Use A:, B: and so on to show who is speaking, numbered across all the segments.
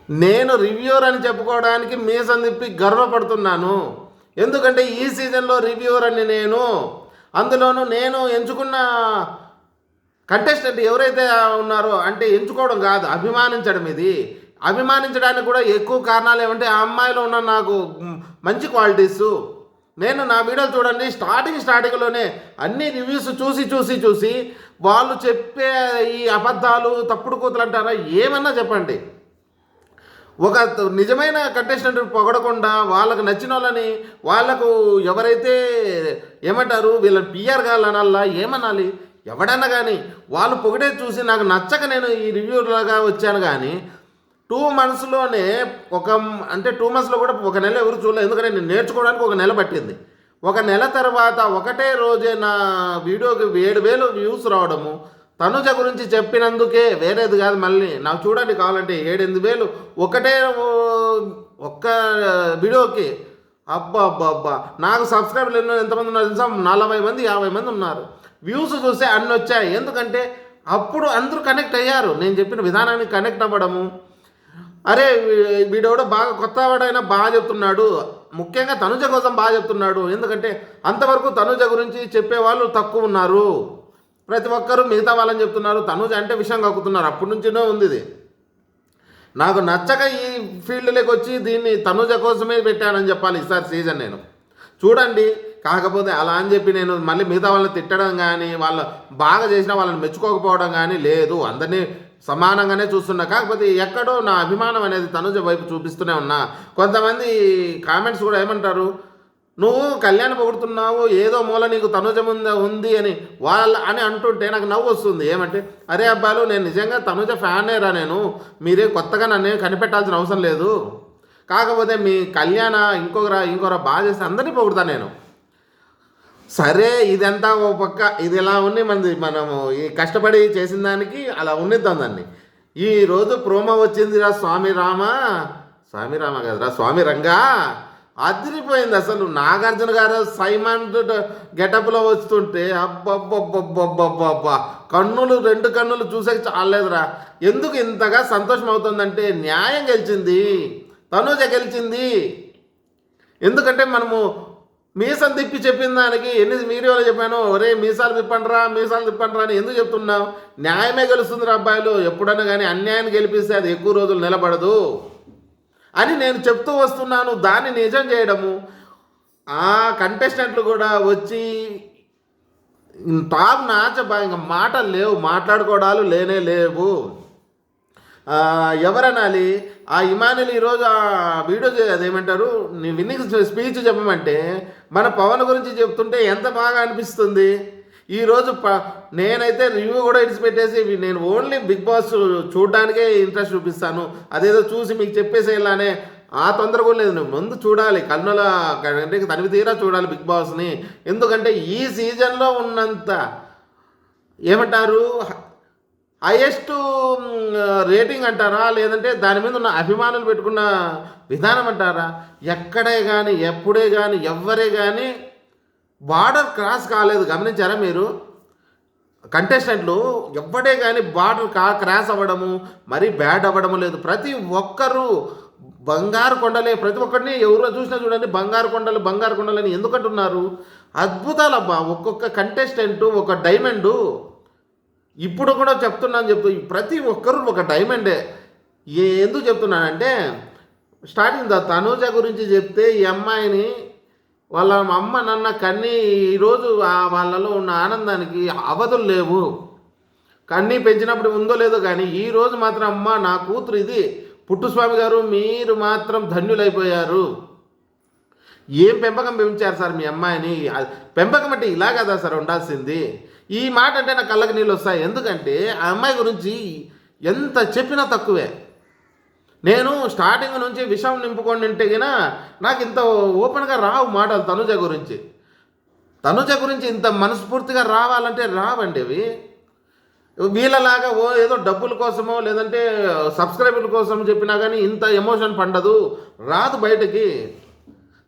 A: నేను రివ్యూవర్ అని చెప్పుకోవడానికి మీసం తిప్పి గర్వపడుతున్నాను. ఎందుకంటే ఈ సీజన్లో రివ్యూవర్ అని నేను, అందులోనూ నేను ఎంచుకున్న కంటెస్టెంట్ ఎవరైతే ఉన్నారో, అంటే ఎంచుకోవడం కాదు, అభిమానించడం. ఇది అభిమానించడానికి కూడా ఎక్కువ కారణాలు ఏమంటే ఆ అమ్మాయిలో ఉన్న నాకు మంచి క్వాలిటీసు. నేను నా వీడియోలు చూడండి, స్టార్టింగ్లోనే అన్ని రివ్యూస్ చూసి వాళ్ళు చెప్పే ఈ అబద్ధాలు, తప్పుడు కూతులు అంటారా, ఏమన్నా చెప్పండి, ఒక నిజమైన కంటెస్టెంట్ పొగడకుండా వాళ్ళకు నచ్చిన వాళ్ళని, వాళ్ళకు ఎవరైతే ఏమంటారు వీళ్ళని పిఆర్ గాళ్ళు అనాలా ఏమనాలి, ఎవడన్నా కానీ వాళ్ళు పొగిడే చూసి నాకు నచ్చక నేను ఈ రివ్యూలాగా వచ్చాను. కానీ 2 monthsలోనే అంటే 2 monthsలో కూడా ఒక నెల ఎవరు చూడలేదు. ఎందుకంటే నేను నేర్చుకోవడానికి ఒక నెల పట్టింది. ఒక నెల తర్వాత ఒకటే రోజే నా వీడియోకి 7,000 వ్యూస్ రావడము, తనుజ గురించి చెప్పినందుకే, వేరేది కాదు. మళ్ళీ నాకు చూడండి కావాలంటే 7,000-8,000 ఒకటే ఒక్క వీడియోకి. అబ్బా అబ్బా అబ్బా, నాకు సబ్స్క్రైబర్లు ఎంతమంది ఉన్నారు తెలుసా? 40 మంది 50 మంది ఉన్నారు. వ్యూస్ చూస్తే అన్నీ వచ్చాయి. ఎందుకంటే అప్పుడు అందరూ కనెక్ట్ అయ్యారు, నేను చెప్పిన విధానానికి కనెక్ట్ అవ్వడము. అరే వీడెవడో బాగా కొత్తవాడైనా బాగా చెప్తున్నాడు, ముఖ్యంగా తనుజ కోసం బాగా చెప్తున్నాడు. ఎందుకంటే అంతవరకు తనుజ గురించి చెప్పేవాళ్ళు తక్కువ ఉన్నారు, ప్రతి ఒక్కరూ మిగతా వాళ్ళని చెప్తున్నారు, తనుజ అంటే విషయం కక్కుతున్నారు. అప్పటి నుంచినే ఉంది ఇది. నాకు నచ్చక ఈ ఫీల్డ్లోకి వచ్చి దీన్ని తనుజ కోసమే పెట్టానని చెప్పాలి ఈసారి సీజన్. నేను చూడండి, కాకపోతే అలా అని చెప్పి నేను మళ్ళీ మిగతా వాళ్ళని తిట్టడం కానీ, వాళ్ళు బాగా చేసినా వాళ్ళని మెచ్చుకోకపోవడం కానీ లేదు. అందరినీ సమానంగానే చూస్తున్నా. కాకపోతే ఎక్కడో నా అభిమానం అనేది తనుజ వైపు చూపిస్తూనే ఉన్నా. కొంతమంది కామెంట్స్ కూడా ఏమంటారు, నువ్వు కళ్యాణ్ పొగుడుతున్నావు, ఏదో మూల నీకు తనుజ ముందు ఉంది అని అంటుంటే నాకు నవ్వు వస్తుంది. ఏమంటే, అరే అబ్బాయిలు, నేను నిజంగా తనుజ ఫ్యానేరా, నేను మీరే కొత్తగా నన్ను కనిపెట్టాల్సిన అవసరం లేదు. కాకపోతే మీ కళ్యాణ ఇంకొకరా బాగా చేస్తే అందరినీ పొగుడుతాను నేను. సరే, ఇదంతా ఓ పక్క ఇది ఎలా ఉంది మనము ఈ కష్టపడి చేసిన దానికి అలా ఉన్నిద్దాం దాన్ని. ఈరోజు ప్రోమో వచ్చిందిరా స్వామి రామ కదరా, స్వామి రంగా, అదిరిపోయింది అసలు. నాగార్జున గారు సైమన్ గెటప్లో వస్తుంటే అబ్బబ్బబ్బబ్బబ్బబ్బా, రెండు కన్నులు చూసే చాలేదురా. ఎందుకు ఇంతగా సంతోషం అవుతుందంటే, న్యాయం గెలిచింది, తనుజ గెలిచింది. ఎందుకంటే మనము మీసాలు తిప్పి చెప్పిన దానికి ఎన్ని వీడియోలు చెప్పాను, ఒరే మీసాలు తిప్పండిరా అని ఎందుకు చెప్తున్నావు? న్యాయమే గెలుస్తుంది అబ్బాయిలు. ఎప్పుడన్నా కానీ అన్యాయాన్ని గెలిపిస్తే అది ఎక్కువ రోజులు నిలబడదు అని నేను చెప్తూ వస్తున్నాను. దాన్ని నిజం చేయడము, ఆ కంటెస్టెంట్లు కూడా వచ్చి టాప్ ఇంకా మాటలు లేవు, మాట్లాడుకోవడాలు లేవు. ఎవరనాలి, ఆ ఇమానుయల్ ఈరోజు ఆ వీడియో అదేమంటారు నీ విన్నింగ్ స్పీచ్ చెప్పమంటే మన పవన్ గురించి చెప్తుంటే ఎంత బాగా అనిపిస్తుంది. ఈరోజు నేనైతే రివ్యూ కూడా ఇడిచిపెట్టేసి నేను ఓన్లీ బిగ్ బాస్ చూడడానికే ఇంట్రెస్ట్ చూపిస్తాను. అదేదో చూసి మీకు చెప్పేసేలానే ఆ తొందర కూడా లేదు. నువ్వు ముందు చూడాలి, కన్నుల కంటికి తనివి తీరా చూడాలి బిగ్ బాస్ని. ఎందుకంటే ఈ సీజన్లో ఉన్నంత ఏమంటారు హైయెస్ట్ రేటింగ్ అంటారా, లేదంటే దాని మీద ఉన్న అభిమానులు పెట్టుకున్న విధానం అంటారా, ఎక్కడే కానీ ఎప్పుడే కానీ ఎవ్వరే కానీ బార్డర్ క్రాస్ కాలేదు. గమనించారా మీరు? కంటెస్టెంట్లు ఎవ్వడే కానీ బార్డర్ క్రాస్ అవ్వడము, మరీ బ్యాడ్ అవ్వడము లేదు. ప్రతి ఒక్కరూ బంగారు కొండలే. ప్రతి ఒక్కరిని ఎవరో చూసినా చూడండి, బంగారు కొండలు అని ఎందుకంటున్నారు? అద్భుతాలబ్బా, ఒక్కొక్క కంటెస్టెంటు ఒక డైమండు. ఇప్పుడు కూడా చెప్తూ ప్రతి ఒక్కరూ ఒక డైమండే. ఎందుకు చెప్తున్నానంటే, స్టార్టింగ్ తనూజ గురించి చెప్తే ఈ అమ్మాయిని వాళ్ళ అమ్మ నాన్న కన్నీ ఈరోజు వాళ్ళలో ఉన్న ఆనందానికి అవధులు లేవు. కన్నీ పెంచినప్పుడు ఉందో లేదో కానీ ఈరోజు మాత్రం అమ్మ నా కూతురు ఇది, పుట్టుస్వామి గారు మీరు మాత్రం ధన్యులైపోయారు. ఏం పెంపకం పెంచారు సార్ మీ అమ్మాయిని. పెంపకం అంటే ఇలా కదా సార్ ఉండాల్సింది. ఈ మాట అంటే నా కళ్ళకి నీళ్ళు వస్తాయి. ఎందుకంటే ఆ అమ్మాయి గురించి ఎంత చెప్పినా తక్కువే. నేను స్టార్టింగ్ నుంచి విషయం నింపుకొని ఉంటే గినా నాకు ఇంత ఓపెన్గా రావు మాటలు తనుజ గురించి ఇంత మనస్ఫూర్తిగా రావాలంటే రావండి అవి. వీళ్ళలాగా ఏదో డబ్బుల కోసమో లేదంటే సబ్స్క్రైబర్ల కోసం చెప్పినా కానీ ఇంత ఎమోషన్ పండదు, రాదు బయటకి.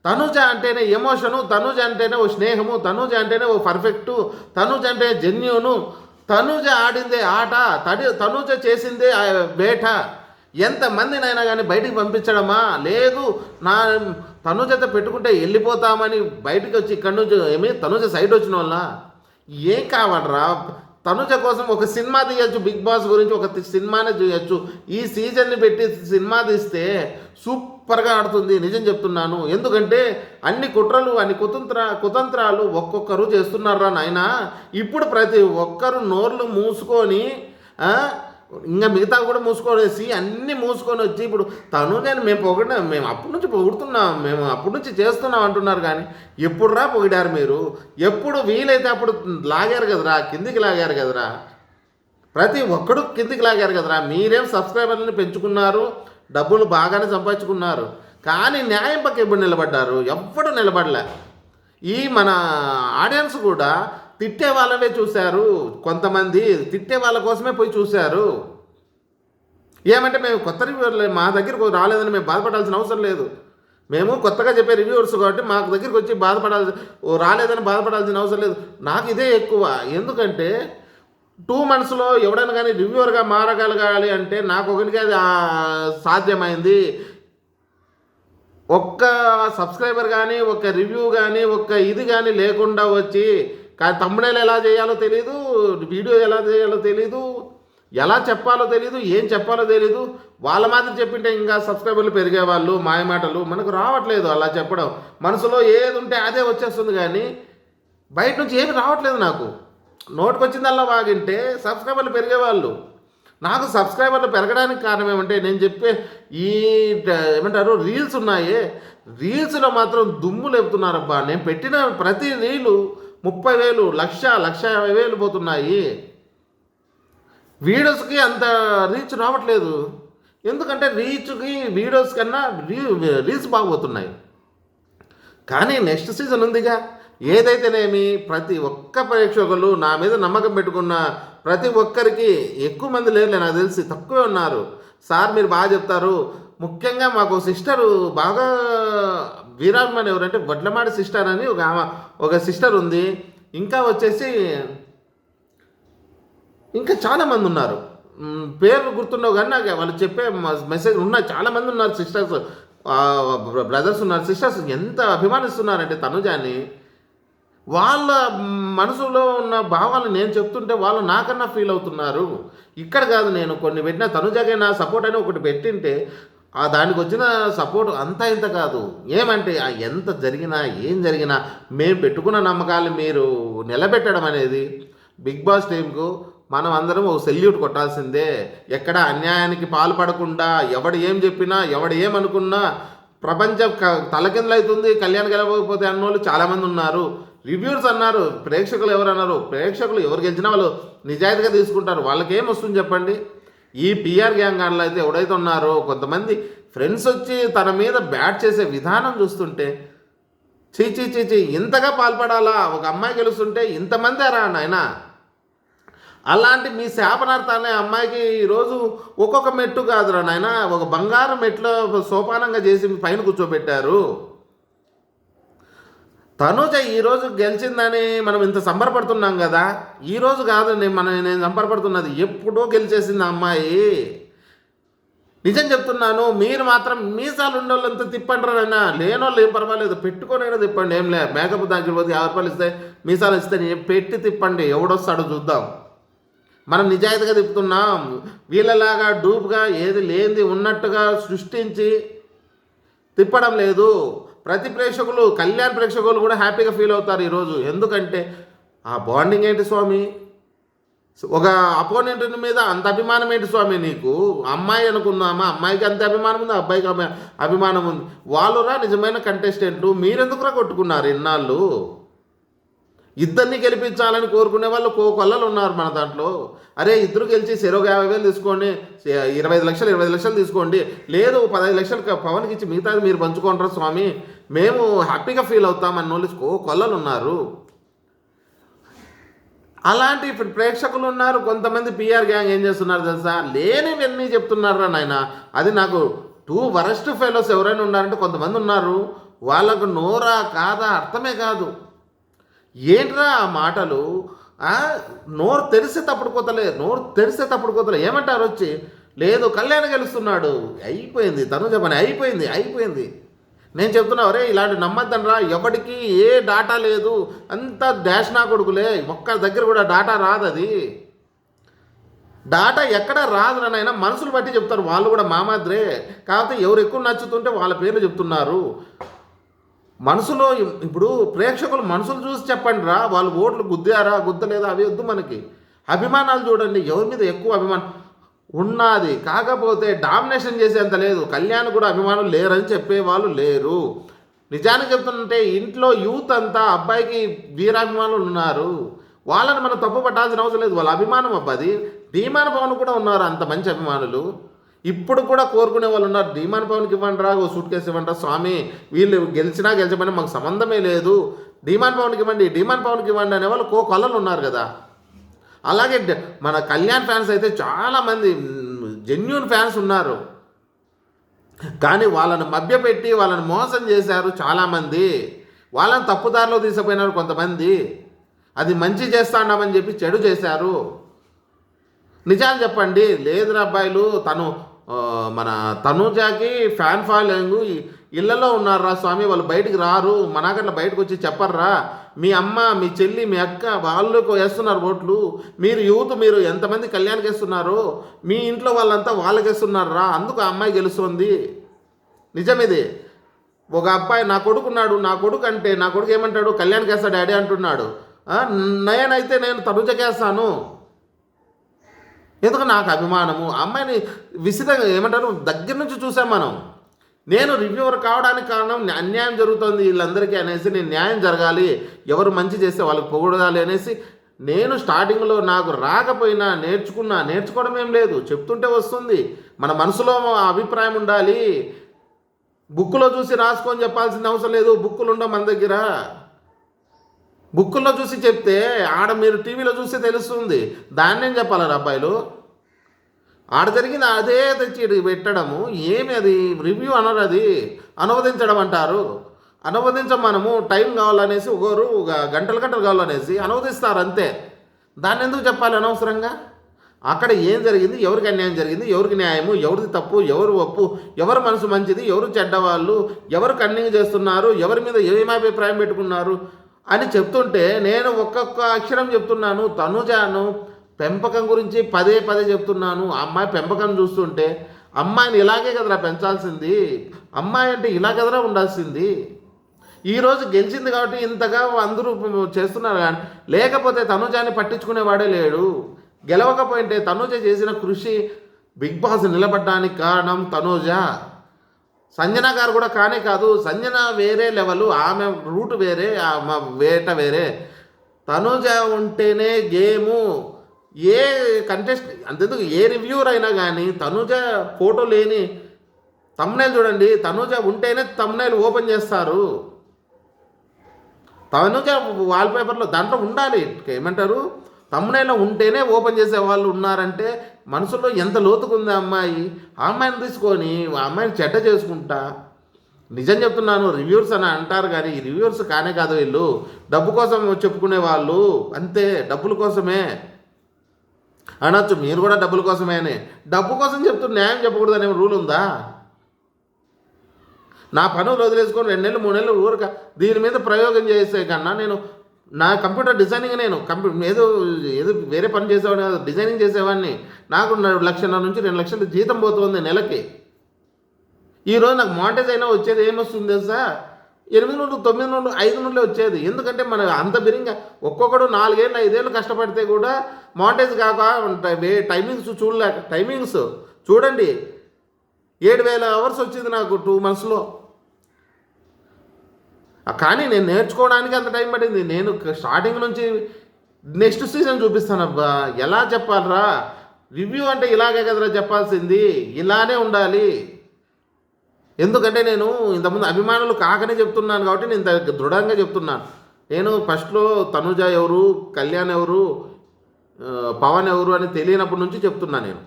A: తనుజ అంటేనే ఎమోషను, తనుజ అంటేనే ఓ స్నేహము, తనుజ అంటేనే ఓ పర్ఫెక్టు, తనుజ అంటే జెన్యూను, తనుజ ఆడిందే ఆట, తనుజ చేసిందే వేట. ఎంతమందినైనా కానీ బయటికి పంపించడమా లేదు, నా తనుజత పెట్టుకుంటే వెళ్ళిపోతామని బయటికి వచ్చి ఇక్కడి నుంచి తనుజ సైడ్ వచ్చిన వల్ల ఏం కావాలరా? తనుజ కోసం ఒక సినిమా తీయచ్చు, బిగ్ బాస్ గురించి ఒక సినిమానే చేయొచ్చు. ఈ సీజన్ని పెట్టి సినిమా తీస్తే సూపర్గా ఆడుతుంది, నిజం చెప్తున్నాను. ఎందుకంటే అన్ని కుట్రలు అన్ని కుతంత్రాలు ఒక్కొక్కరు చేస్తున్నారా నాయన. ఇప్పుడు ప్రతి ఒక్కరు నోర్లు మూసుకొని ఇంకా మిగతా కూడా మూసుకొనేసి అన్నీ మూసుకొని వచ్చి ఇప్పుడు నేను మేము అప్పటి నుంచి పొగుడుతున్నాం, మేము అప్పటి నుంచి చేస్తున్నాం అంటున్నారు. కానీ ఎప్పుడురా పొగిడారు మీరు? ఎప్పుడు వీలైతే అప్పుడు లాగారు కదరా, కిందికి లాగారు కదరా, ప్రతి ఒక్కడు కిందికి లాగారు కదరా. మీరేం సబ్స్క్రైబర్లని పెంచుకున్నారు, డబ్బులు బాగానే సంపాదించుకున్నారు, కానీ న్యాయం పక్క ఎప్పుడు నిలబడ్డారు? ఎప్పుడు నిలబడలే. ఈ మన ఆడియన్స్ కూడా తిట్టే వాళ్ళవే చూశారు, కొంతమంది తిట్టే వాళ్ళ కోసమే పోయి చూశారు. ఏమంటే మేము కొత్త రివ్యూవర్లు మా దగ్గరకు రాలేదని మేము బాధపడాల్సిన అవసరం లేదు. మేము కొత్తగా చెప్పే రివ్యూవర్స్ కాబట్టి మాకు దగ్గరికి వచ్చి రాలేదని బాధపడాల్సిన అవసరం లేదు. నాకు ఇదే ఎక్కువ. ఎందుకంటే 2 monthsలో ఎవడైనా కానీ రివ్యూవర్గా మారగలగాలి అంటే నాకు ఒకరికి అది సాధ్యమైంది. ఒక్క సబ్స్క్రైబర్ కానీ ఒక్క రివ్యూ కానీ ఒక్క ఇది కానీ లేకుండా వచ్చి తమ్ముడేలు ఎలా చేయాలో తెలీదు, వీడియో ఎలా చేయాలో తెలీదు, ఎలా చెప్పాలో తెలీదు, ఏం చెప్పాలో తెలీదు. వాళ్ళ మాత్రం చెప్పింటే ఇంకా సబ్స్క్రైబర్లు పెరిగేవాళ్ళు. మాయమాటలు మనకు రావట్లేదు. అలా చెప్పడం మనసులో ఏది ఉంటే అదే వచ్చేస్తుంది, కానీ బయట నుంచి ఏమి రావట్లేదు. నాకు నోటికి వచ్చిందల్లా వాగింటే సబ్స్క్రైబర్లు పెరిగేవాళ్ళు. నాకు సబ్స్క్రైబర్లు పెరగడానికి కారణం ఏమంటే నేను చెప్పే ఈ ఏమంటారు రీల్స్ ఉన్నాయే, రీల్స్లో మాత్రం దుమ్ము లేపుతున్నారబ్బా. నేను పెట్టిన ప్రతి రీలు 30,000, 1,50,000 పోతున్నాయి. వీడియోస్కి అంత రీచ్ రావట్లేదు. ఎందుకంటే రీచ్కి వీడియోస్ కన్నా రీల్స్ బాగుపోతున్నాయి. కానీ నెక్స్ట్ సీజన్ ఉందిగా, ఏదైతేనేమి ప్రతి ఒక్క ప్రేక్షకులు నా మీద నమ్మకం పెట్టుకున్న ప్రతి ఒక్కరికి, ఎక్కువ మంది లేరులే నాకు తెలిసి, తక్కువే ఉన్నారు. సార్ మీరు బాగా చెప్తారు. ముఖ్యంగా మాకు సిస్టరు బాగా వీరాభిమాని, ఎవరంటే వడ్లమాడి సిస్టర్ అని ఒక సిస్టర్ ఉంది. ఇంకా వచ్చేసి ఇంకా చాలామంది ఉన్నారు, పేర్లు గుర్తుండవు కానీ నాకు వాళ్ళు చెప్పే మెసేజ్ ఉన్నాయి. చాలామంది ఉన్నారు సిస్టర్స్, బ్రదర్స్ ఉన్నారు. సిస్టర్స్ ఎంత అభిమానిస్తున్నారంటే తనుజాని, వాళ్ళ మనసులో ఉన్న భావాలు నేను చెప్తుంటే వాళ్ళు నాకన్నా ఫీల్ అవుతున్నారు. ఇక్కడ కాదు, నేను కొన్ని పెట్టిన తనుజాకే నా సపోర్ట్ అని ఒకటి పెట్టింటే దానికి వచ్చిన సపోర్ట్ అంతా ఇంత కాదు. ఏమంటే ఎంత జరిగినా ఏం జరిగినా మేము పెట్టుకున్న నమ్మకాలు మీరు నిలబెట్టడం అనేది బిగ్ బాస్ టీంకు మనం అందరం ఒక సెల్యూట్ కొట్టాల్సిందే. ఎక్కడ అన్యాయానికి పాల్పడకుండా ఎవడు ఏం చెప్పినా ఎవడు ఏమనుకున్నా ప్రపంచం తలకిందులవుతుంది. కళ్యాణ్ గెలవకపోతే అన్నోళ్ళు చాలామంది ఉన్నారు. రివ్యూర్స్ అన్నారు, ప్రేక్షకులు ఎవరు అన్నారు? ప్రేక్షకులు ఎవరు గెలిచినా వాళ్ళు నిజాయితీగా తీసుకుంటారు. వాళ్ళకేం వస్తుంది చెప్పండి? ఈ పిఆర్ గ్యాంగ్ గాన్లో అయితే ఎవడైతే ఉన్నారో కొంతమంది ఫ్రెండ్స్ వచ్చి తన మీద బ్యాట్ చేసే విధానం చూస్తుంటే చీ ఇంతగా పాల్పడాలా? ఒక అమ్మాయి గెలుస్తుంటే ఇంతమంది అరా నాయన. అలాంటి మీ శాపనార్థాన్ని అమ్మాయికి ఈరోజు ఒక్కొక్క మెట్టు కాదురా నాయన, ఒక బంగారు మెట్లో సోపానంగా చేసి పైన కూర్చోబెట్టారు. తనుజ ఈరోజు గెలిచిందని మనం ఇంత సంబరపడుతున్నాం కదా, ఈరోజు కాదు నేను సంబరపడుతున్నది, ఎప్పుడో గెలిచేసింది అమ్మాయి. నిజం చెప్తున్నాను. మీరు మాత్రం మీసాలు ఉండేవాళ్ళంతా తిప్పండి రా, లేనోళ్ళు ఏం పర్వాలేదు, పెట్టుకొనైనా తిప్పండి. ఏం లే, మేకప్ దగ్గర పోతే 50 రూపాయలు ఇస్తే మీసాలు ఇస్తే పెట్టి తిప్పండి, ఎవడొస్తాడో చూద్దాం. మనం నిజాయితీగా తిప్పుతున్నాం. వీళ్ళలాగా డూప్గా ఏది లేనిది ఉన్నట్టుగా సృష్టించి తిప్పడం లేదు. ప్రతి ప్రేక్షకులు, కళ్యాణ్ ప్రేక్షకులు కూడా హ్యాపీగా ఫీల్ అవుతారు ఈరోజు. ఎందుకంటే ఆ బాండింగ్ ఏంటి స్వామి? ఒక అపోనెంట్ మీద అంత అభిమానం ఏంటి స్వామి నీకు? అమ్మాయి అనుకుందామా, అమ్మాయికి అంత అభిమానం ఉంది, అబ్బాయికి అభిమానం ఉంది. వాళ్ళురా నిజమైన కంటెస్టెంట్లు. మీరెందుకురా కొట్టుకున్నారు ఇన్నాళ్ళు? ఇద్దరిని గెలిపించాలని కోరుకునే వాళ్ళు కొల్లలు ఉన్నారు మన దాంట్లో. అరే ఇద్దరు గెలిచి చెరొక 50,000 తీసుకోండి, 25 లక్షలు తీసుకోండి, లేదు 15 లక్షలు పవన్కి ఇచ్చి మిగతాది మీరు పంచుకుంటారు స్వామి, మేము హ్యాపీగా ఫీల్ అవుతాం అన్న వాళ్ళు కొల్లలు ఉన్నారు. అలాంటి ప్రేక్షకులు ఉన్నారు. కొంతమంది పిఆర్ గ్యాంగ్ ఏం చేస్తున్నారు తెలుసా? లేనివన్నీ చెప్తున్నారా నాయన. అది నాకు 2 వరస్ట్ ఫెలోస్ ఎవరైనా ఉన్నారంటే కొంతమంది ఉన్నారు. వాళ్ళకు నోరా కాదా అర్థమే కాదు. ఏంట్రా ఆ మాటలు? నోరు తెరిస్తే తప్పుడు కోతలే. ఏమంటారు వచ్చి? లేదు కళ్యాణ్ గెలుస్తున్నాడు, అయిపోయింది, తనుజ పని అయిపోయింది. నేను చెప్తున్నా, ఒరే ఇలాంటి నమ్మద్దనరా, ఎవరికి ఏ డాటా లేదు, అంతా డాష్ నా కొడుకులే, ఒక్క దగ్గర కూడా డాటా రాదు. అది డాటా ఎక్కడ రాదు నాయన, మనసులు బట్టి చెప్తారు వాళ్ళు కూడా మామాద్రే. కాకపోతే ఎవరు ఎక్కువ నచ్చుతుంటే వాళ్ళ పేర్లు చెప్తున్నారు. మనసులో ఇప్పుడు ప్రేక్షకులు మనసులు చూసి చెప్పండి రా, వాళ్ళు ఓట్లు గుద్దారా గుద్దలేదా అవి వద్దు మనకి. అభిమానాలు చూడండి, ఎవరి మీద ఎక్కువ అభిమానం ఉన్నది. కాకపోతే డామినేషన్ చేసేంత లేదు. కళ్యాణ్ కూడా అభిమానులు లేరని చెప్పేవాళ్ళు లేరు. నిజానికి చెప్తుంటే ఇంట్లో యూత్ అంతా అబ్బాయికి వీరాభిమానులు ఉన్నారు. వాళ్ళని మనం తప్పు పట్టాల్సిన అవసరం లేదు, వాళ్ళ అభిమానం అబ్బాది. ధీమాన పవన్ కూడా ఉన్నారు అంత మంచి అభిమానులు. ఇప్పుడు కూడా కోరుకునే వాళ్ళు ఉన్నారు, ధీమాన్ పవన్కి ఇవ్వండి రా, ఓ సూట్ కేసు ఇవ్వండి రా స్వామి, వీళ్ళు గెలిచినా గెలిచమని మాకు సంబంధమే లేదు, ధీమాన్ పవన్కి ఇవ్వండి అనేవాళ్ళు కొల్లలు ఉన్నారు కదా. అలాగే మన కళ్యాణ్ ఫ్యాన్స్ అయితే చాలామంది జెన్యూన్ ఫ్యాన్స్ ఉన్నారు. కానీ వాళ్ళని మభ్యపెట్టి వాళ్ళని మోసం చేశారు చాలామంది. వాళ్ళని తప్పుదారిలో తీసుకుపోయినారు కొంతమంది. అది మంచి చేస్తాడామని చెప్పి చెడు చేశారు. నిజాలు చెప్పండి. లేదురా అబ్బాయిలు, మన తనూజాకి ఫ్యాన్ ఫాలోయింగ్ ఇళ్లలో ఉన్నారా స్వామి, వాళ్ళు బయటికి రారు, మనాకట్ల బయటకు వచ్చి చెప్పర్రా. మీ అమ్మ, మీ చెల్లి, మీ అక్క వాళ్ళకు వేస్తున్నారు ఓట్లు. మీరు యూత్, మీరు ఎంతమంది కళ్యాణ్కి వేస్తున్నారో మీ ఇంట్లో వాళ్ళంతా వాళ్ళకి వేస్తున్నారా, అందుకు ఆ అమ్మాయి గెలుస్తుంది. నిజం ఇది. ఒక అబ్బాయి నా కొడుకు అంటే నా కొడుకు ఏమంటాడు, కళ్యాణ్కి వేస్తా డాడీ అంటున్నాడు. నేనైతే నేను తనుజకి వేస్తాను, ఎందుకు నాకు అభిమానము. అమ్మాయిని విసితంగా ఏమంటారు దగ్గర నుంచి చూసాం మనం. నేను రివ్యూవర్ కావడానికి కారణం అన్యాయం జరుగుతుంది వీళ్ళందరికీ అనేసి, నేను న్యాయం జరగాలి, ఎవరు మంచి చేస్తే వాళ్ళకి పొగడాలి అనేసి నేను స్టార్టింగ్లో నాకు రాకపోయినా నేర్చుకోవడం ఏం లేదు, చెప్తుంటే వస్తుంది. మన మనసులో అభిప్రాయం ఉండాలి. బుక్కులో చూసి రాసుకొని చెప్పాల్సిన అవసరం లేదు, బుక్కులు ఉండవు మన దగ్గర. బుక్కుల్లో చూసి చెప్తే ఆడ మీరు టీవీలో చూస్తే తెలుస్తుంది. దాన్నేం చెప్పాలి అబ్బాయిలు, ఆడ జరిగింది అదే తెచ్చి పెట్టడము ఏమి, అది రివ్యూ అనరు, అది అనువదించడం అంటారు. మనము టైం కావాలనేసి ఒకరు గంటలు కావాలనేసి అనువదిస్తారు అంతే. దాన్ని ఎందుకు చెప్పాలి అనవసరంగా. అక్కడ ఏం జరిగింది, ఎవరికి అన్యాయం జరిగింది, ఎవరికి న్యాయము, ఎవరిది తప్పు, ఎవరు ఒప్పు, ఎవరు మనసు మంచిది, ఎవరు చెడ్డవాళ్ళు, ఎవరు కన్నింగ్ చేస్తున్నారు, ఎవరి మీద ఏమి అభిప్రాయం పెట్టుకున్నారు అని చెప్తుంటే నేను ఒక్కొక్క అక్షరం చెప్తున్నాను. తనుజాను పెంపకం గురించి పదే చెప్తున్నాను. అమ్మాయి పెంపకం చూస్తుంటే అమ్మాయిని ఇలాగే కదరా పెంచాల్సింది, అమ్మాయి అంటే ఇలా కదరా ఉండాల్సింది. ఈరోజు గెలిచింది కాబట్టి ఇంతగా అందరూ చేస్తున్నారు. కానీ లేకపోతే తనుజాని పట్టించుకునేవాడే లేడు. గెలవకపోయింటే తనుజ చేసిన కృషి, బిగ్ బాస్ నిలబడ్డానికి కారణం తనుజ. సంజన గారు కూడా కానే కాదు, సంజన వేరే లెవెలు, ఆమె రూట్ వేరే, ఆమె వేట వేరే. తనుజ ఉంటేనే గేము. ఏ కంటెస్ట్ అంతెందుకు ఏ రివ్యూవర్ అయినా కానీ తనుజ ఫోటో లేని తమ్నైల్ చూడండి, తనుజ ఉంటేనే తమ్నైల్ ఓపెన్ చేస్తారు. తనుజ వాల్పేపర్లో దాంట్లో ఉండాలి, ఏమంటారు తమ్నైల్లో ఉంటేనే ఓపెన్ చేసే వాళ్ళు ఉన్నారంటే మనసులో ఎంత లోతుకుంది అమ్మాయి. ఆ అమ్మాయిని తీసుకొని ఆ అమ్మాయిని చెడ్డ చేసుకుంటా. నిజం చెప్తున్నాను, రివ్యూర్స్ అని అంటారు కానీ ఈ రివ్యూర్స్ కానే కాదు, వీళ్ళు డబ్బు కోసం చెప్పుకునే వాళ్ళు అంతే, డబ్బుల కోసమే అనొచ్చు. మీరు కూడా డబ్బుల కోసమే అని, డబ్బు కోసం చెప్తూ న్యాయం చెప్పకూడదు అనే రూల్ ఉందా? నా పనులు వదిలేసుకొని 2 నెలలు 3 నెలలు ఊరక దీని మీద ప్రయోగం చేసే కన్నా నేను నా కంప్యూటర్ డిజైనింగ్, నేను ఏదో వేరే పని చేసేవాడిని కాదు, డిజైనింగ్ చేసేవాడిని. నాకు 1,50,000 నుంచి 2 లక్షలు జీతం పోతుంది నెలకి. ఈరోజు నాకు మానిటైజ్ అయినా వచ్చేది ఏమొస్తుంది తెలుసా, 8 నుండి 9 నుండి 5 నుండి వచ్చేది. ఎందుకంటే మన అంత బిరింగా ఒక్కొక్కడు 4 ఏళ్ళు 5 ఏళ్ళు కష్టపడితే కూడా మానిటైజ్ కాక టైమింగ్స్ చూడండి. 7,000 అవర్స్ వచ్చింది నాకు 2 monthsలో. కానీ నేను నేర్చుకోవడానికి అంత టైం పడింది. నేను స్టార్టింగ్ నుంచి నెక్స్ట్ సీజన్ చూపిస్తాను. అబ్బా ఎలా చెప్పాలరా, రివ్యూ అంటే ఇలాగే కదరా చెప్పాల్సింది, ఇలానే ఉండాలి. ఎందుకంటే నేను ఇంతకుముందు అభిమానులు కాకనే చెప్తున్నాను కాబట్టి నేను ఇంత దృఢంగా చెప్తున్నాను. నేను ఫస్ట్లో తనుజ ఎవరు, కళ్యాణ్ ఎవరు, పవన్ ఎవరు అని తెలియనప్పటి నుంచి చెప్తున్నా నేను.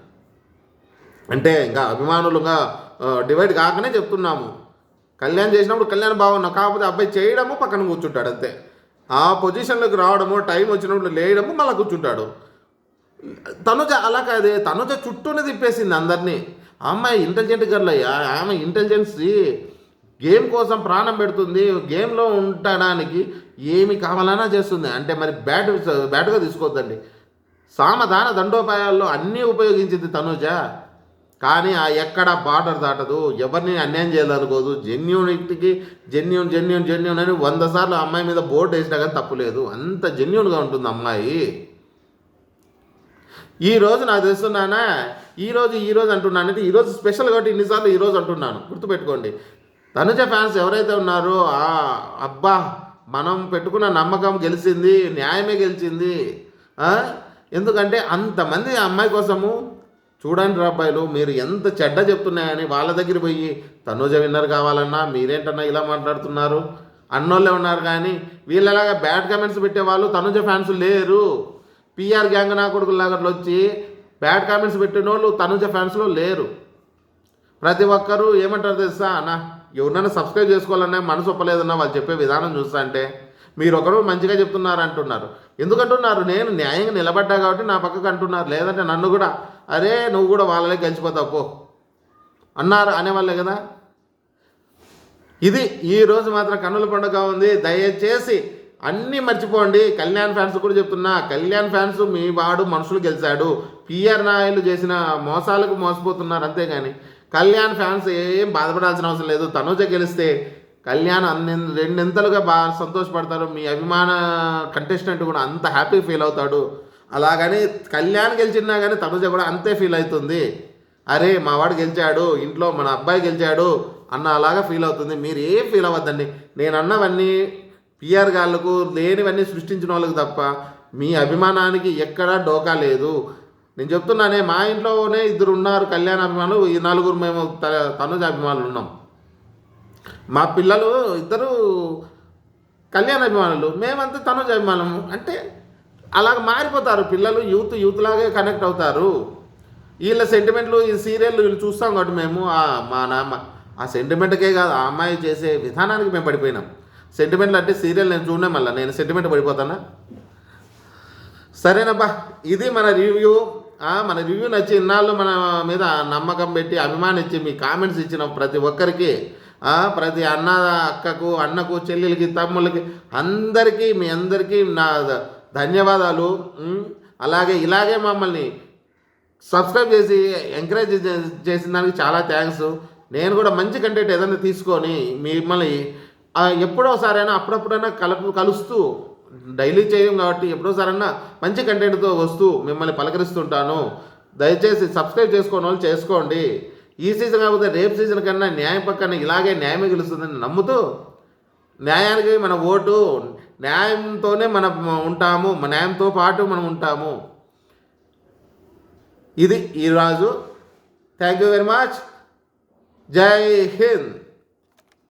A: అంటే ఇంకా అభిమానులుగా డివైడ్ కాకనే చెప్తున్నాము. కళ్యాణ్ చేసినప్పుడు కళ్యాణ్ బాగున్నా, కాకపోతే అబ్బాయి చేయడము పక్కన కూర్చుంటాడు అంతే. ఆ పొజిషన్లోకి రావడము, టైం వచ్చినప్పుడు లేయడము మళ్ళీ కూర్చుంటాడు. తనుజ అలా కాదే, తనుజ చుట్టూనే తిప్పేసింది అందరినీ. ఆ అమ్మాయి ఇంటెలిజెంట్ గర్ల్ అయ్యా, ఆమె ఇంటెలిజెన్సీ గేమ్ కోసం ప్రాణం పెడుతుంది, గేమ్లో ఉండడానికి ఏమి కావాలన్నా చేస్తుంది. అంటే మరి బ్యాటుగా తీసుకోవద్దండి, సామధాన దండోపాయాల్లో అన్నీ ఉపయోగించింది తనుజ. కానీ ఆ ఎక్కడ బార్డర్ దాటదు, ఎవరిని అన్యాయం చేయాలనుకోదు. జెన్యూనిటీకి జెన్యూన్ అని 100 సార్లు అమ్మాయి మీద బోర్డు వేసినా కానీ తప్పులేదు. అంత జెన్యూన్గా ఉంటుంది అమ్మాయి. ఈరోజు నాకు తెలుస్తున్నానా, ఈరోజు అంటున్నానంటే ఈరోజు స్పెషల్ కాబట్టి ఇన్నిసార్లు ఈరోజు అంటున్నాను, గుర్తుపెట్టుకోండి. తనుజ ఫ్యాన్స్ ఎవరైతే ఉన్నారో అబ్బా మనం పెట్టుకున్న నమ్మకం గెలిచింది, న్యాయమే గెలిచింది. ఎందుకంటే అంతమంది అమ్మాయి కోసము చూడండి అబ్బాయిలు, మీరు ఎంత చెడ్డ చెప్తున్నాయని వాళ్ళ దగ్గర పోయి తనుజ విన్నర్ కావాలన్నా మీరేంటన్నా ఇలా మాట్లాడుతున్నారు అన్నోళ్ళే ఉన్నారు. కానీ వీళ్ళలాగా బ్యాడ్ కామెంట్స్ పెట్టేవాళ్ళు తనుజ ఫ్యాన్స్ లేరు. పిఆర్ గ్యాంగ్ నా కొడుకులాగా వచ్చి బ్యాడ్ కామెంట్స్ పెట్టిన వాళ్ళు తనుజ ఫ్యాన్స్లో లేరు. ప్రతి ఒక్కరూ ఏమంటారు తెలుసా అన్న, ఎవరినైనా సబ్స్క్రైబ్ చేసుకోవాలన్నా మనసు ఒప్పలేదన్నా వాళ్ళు చెప్పే విధానం చూస్తా అంటే మీరు ఒకరు మంచిగా చెప్తున్నారు అంటున్నారు. ఎందుకంటున్నారు? నేను న్యాయంగా నిలబడ్డా కాబట్టి నా పక్కకు అంటున్నారు. లేదంటే నన్ను కూడా అరే నువ్వు కూడా వాళ్ళే గెలిచిపోతావు పో అన్నారు అనేవాళ్ళే కదా. ఇది ఈరోజు మాత్రం కన్నుల పండుగ ఉంది. దయచేసి అన్నీ మర్చిపోండి. కళ్యాణ్ ఫ్యాన్స్ కూడా చెప్తున్నా, కళ్యాణ్ ఫ్యాన్స్ మీ వాడు మనుషులు గెలిచాడు, పిఆర్ నాయులు చేసిన మోసాలకు మోసపోతున్నారు అంతేగాని కళ్యాణ్ ఫ్యాన్స్ ఏం బాధపడాల్సిన అవసరం లేదు. తనుజ గెలిస్తే కళ్యాణ్ రెండింతలుగా బాగా సంతోషపడతారు. మీ అభిమాన కంటెస్టెంట్ కూడా అంత హ్యాపీ ఫీల్ అవుతాడు. అలాగని కళ్యాణ్ గెలిచినా కానీ తనుజ కూడా అంతే ఫీల్ అవుతుంది. అరే మా వాడు గెలిచాడు, ఇంట్లో మన అబ్బాయి గెలిచాడు అన్న అలాగా ఫీల్ అవుతుంది. మీరు ఏం ఫీల్ అవ్వద్దండి. నేను అన్నవన్నీ పిఆర్ గాళ్ళకు లేనివన్నీ సృష్టించిన వాళ్ళకి తప్ప మీ అభిమానానికి ఎక్కడా డోకా లేదు. నేను చెప్తున్నానే, మా ఇంట్లోనే 2 ఉన్నారు కళ్యాణ్ అభిమానులు, ఈ 4 మేము తనుజ అభిమానులు ఉన్నాం. మా పిల్లలు 2 కళ్యాణ్ అభిమానులు, మేమంతా తనుజ అభిమానము. అంటే అలాగ మారిపోతారు పిల్లలు, యూత్ లాగే కనెక్ట్ అవుతారు. వీళ్ళ సెంటిమెంట్లు, ఈ సీరియల్ వీళ్ళు చూస్తాం కాబట్టి మేము మా నాన్న ఆ సెంటిమెంట్కే కాదు, ఆ అమ్మాయి చేసే విధానానికి మేము పడిపోయినాం. సెంటిమెంట్లు అంటే సీరియల్ నేను చూడనే, మళ్ళీ నేను సెంటిమెంట్ పడిపోతానా? సరేనబ్బా, ఇది మన రివ్యూ. మన రివ్యూ నచ్చి ఇన్నాళ్ళు మన మీద నమ్మకం పెట్టి అభిమానించి మీ కామెంట్స్ ఇచ్చిన ప్రతి ఒక్కరికి, ప్రతి అక్కకు, అన్నకు, చెల్లెలకి, తమ్ముళ్ళకి అందరికీ, మీ అందరికీ నా ధన్యవాదాలు. అలాగే ఇలాగే మమ్మల్ని సబ్స్క్రైబ్ చేసి ఎంకరేజ్ చేసిన దానికి చాలా థ్యాంక్స్. నేను కూడా మంచి కంటెంట్ ఏదైనా తీసుకొని మిమ్మల్ని ఎప్పుడోసారైనా అప్పుడప్పుడైనా కలుస్తూ, డైలీ చేయం కాబట్టి ఎప్పుడోసారైనా మంచి కంటెంట్తో వస్తూ మిమ్మల్ని పలకరిస్తుంటాను. దయచేసి సబ్స్క్రైబ్ చేసుకోని వాళ్ళు చేసుకోండి. ఈ సీజన్ కాకపోతే రేపు సీజన్ కన్నా న్యాయం పక్కన ఇలాగే న్యాయమే గెలుస్తుందని నమ్ముతూ, న్యాయానికి మన ఓటు, న్యాయంతోనే మనం ఉంటాము, న్యాయంతో పాటు మనం ఉంటాము. ఇది ఈరోజు. Thank you very much. జై హింద్.